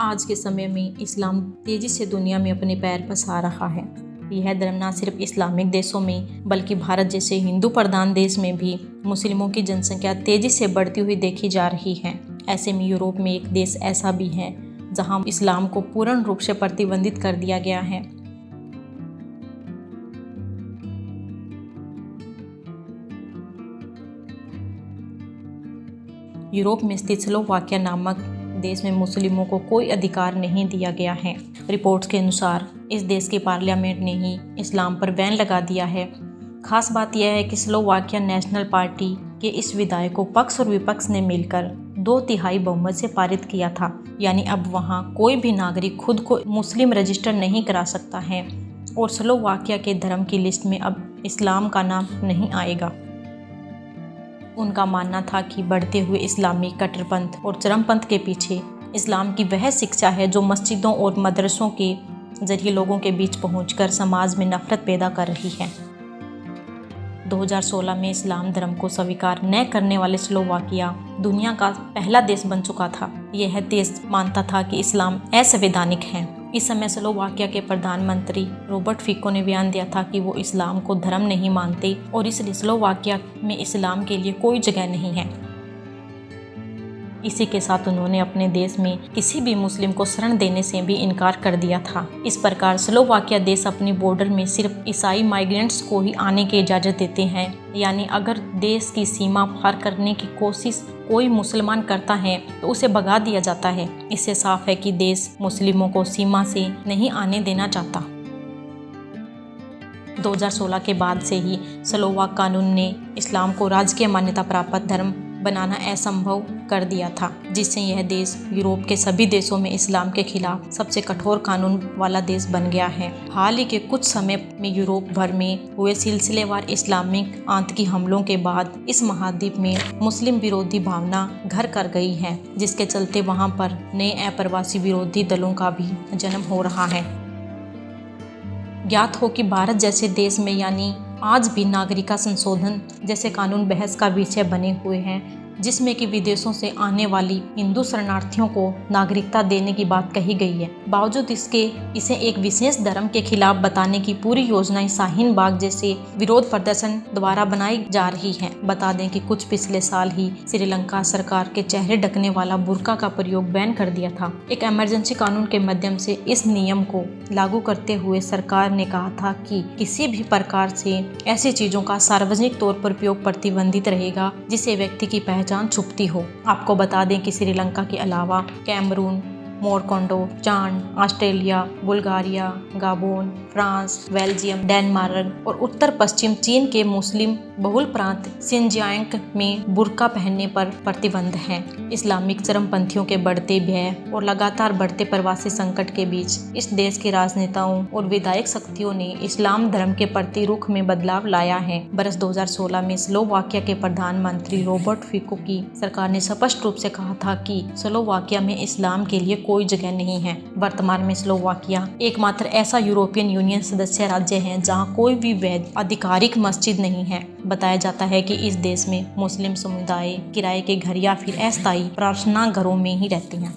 आज के समय में इस्लाम तेजी से दुनिया में अपने पैर पसार रहा है। यह धर्म न सिर्फ इस्लामिक देशों में बल्कि भारत जैसे हिंदू प्रधान देश में भी मुस्लिमों की जनसंख्या तेजी से बढ़ती हुई देखी जा रही है। ऐसे में यूरोप में एक देश ऐसा भी है जहां इस्लाम को पूर्ण रूप से प्रतिबंधित कर दिया गया है। यूरोप में स्थित स्लोवाकिया नामक देश में मुस्लिमों को कोई अधिकार नहीं दिया गया है। रिपोर्ट्स के अनुसार इस देश की पार्लियामेंट ने ही इस्लाम पर बैन लगा दिया है। खास बात यह है कि स्लोवाकिया नेशनल पार्टी के इस विधेयक को पक्ष और विपक्ष ने मिलकर 2/3 बहुमत से पारित किया था। यानी अब वहां कोई भी नागरिक खुद को मुस्लिम रजिस्टर नहीं करा सकता है और स्लोवाकिया के धर्म की लिस्ट में अब इस्लाम का नाम नहीं आएगा। उनका मानना था कि बढ़ते हुए इस्लामी कट्टरपंथ और चरमपंथ के पीछे इस्लाम की वह शिक्षा है जो मस्जिदों और मदरसों के जरिए लोगों के बीच पहुंचकर समाज में नफरत पैदा कर रही है। 2016 में इस्लाम धर्म को स्वीकार न करने वाले स्लोवाकिया दुनिया का पहला देश बन चुका था। यह देश मानता था कि इस्लाम असंवैधानिक है। इस समय स्लोवाकिया के प्रधानमंत्री रॉबर्ट फिको ने बयान दिया था कि वो इस्लाम को धर्म नहीं मानते और इसलिए स्लोवाकिया में इस्लाम के लिए कोई जगह नहीं है। इसी के साथ उन्होंने अपने देश में किसी भी मुस्लिम को शरण देने से भी इनकार कर दिया था। इस प्रकार स्लोवाकिया देश अपने बॉर्डर में सिर्फ ईसाई माइग्रेंट्स को ही आने की इजाज़त देते हैं। यानी अगर देश की सीमा पार करने की कोशिश कोई मुसलमान करता है तो उसे भगा दिया जाता है। इससे साफ है कि देश मुस्लिमों को सीमा से नहीं आने देना चाहता। 2016 के बाद से ही स्लोवाक कानून ने इस्लाम को राजकीय मान्यता प्राप्त धर्म बनाना असंभव कर दिया था, जिससे यह देश यूरोप के सभी देशों में इस्लाम के खिलाफ सबसे कठोर कानून वाला देश बन गया है। हाल ही के कुछ समय में यूरोप भर में हुए सिलसिलेवार इस्लामिक आतंकी हमलों के बाद इस महाद्वीप में मुस्लिम विरोधी भावना घर कर गई है, जिसके चलते वहां पर नए अप्रवासी विरोधी दलों का भी जन्म हो रहा है। ज्ञात हो कि भारत जैसे देश में यानी आज भी नागरिकता संशोधन जैसे कानून बहस का विषय बने हुए हैं, जिसमें कि विदेशों से आने वाली हिंदू शरणार्थियों को नागरिकता देने की बात कही गई है। बावजूद इसके इसे एक विशेष धर्म के खिलाफ बताने की पूरी योजना शाहीन बाग जैसे विरोध प्रदर्शन द्वारा बनाई जा रही है। बता दें कि कुछ पिछले साल ही श्रीलंका सरकार के चेहरे ढकने वाला बुर्का का प्रयोग बैन कर दिया था। एक इमरजेंसी कानून के माध्यम से इस नियम को लागू करते हुए सरकार ने कहा था कि किसी भी प्रकार से ऐसी चीजों का सार्वजनिक तौर पर उपयोग प्रतिबंधित रहेगा जिससे व्यक्ति की पहचान छुपती हो। आपको बता दें कि श्रीलंका के अलावा कैमरून, मोरकोंडो, चाड, ऑस्ट्रेलिया, बुल्गारिया, गाबोन, फ्रांस, बेल्जियम, डेनमार्क और उत्तर पश्चिम चीन के मुस्लिम बहुल प्रांत सिंजियांग में बुर्का पहनने पर प्रतिबंध है। इस्लामिक चरमपंथियों के बढ़ते भय और लगातार बढ़ते प्रवासी संकट के बीच इस देश के राजनेताओं और विधायक शक्तियों ने इस्लाम धर्म के प्रति रुख में बदलाव लाया है। वर्ष 2016 में स्लोवाकिया के प्रधानमंत्री रॉबर्ट फिको की सरकार ने स्पष्ट रूप से कहा था कि स्लोवाकिया में इस्लाम के लिए कोई जगह नहीं है। वर्तमान में स्लोवाकिया एकमात्र ऐसा यूरोपियन यूनियन सदस्य राज्य है जहां कोई भी वैध आधिकारिक मस्जिद नहीं है। बताया जाता है कि इस देश में मुस्लिम समुदाय किराए के घर या फिर अस्थायी प्रार्थना घरों में ही रहते हैं।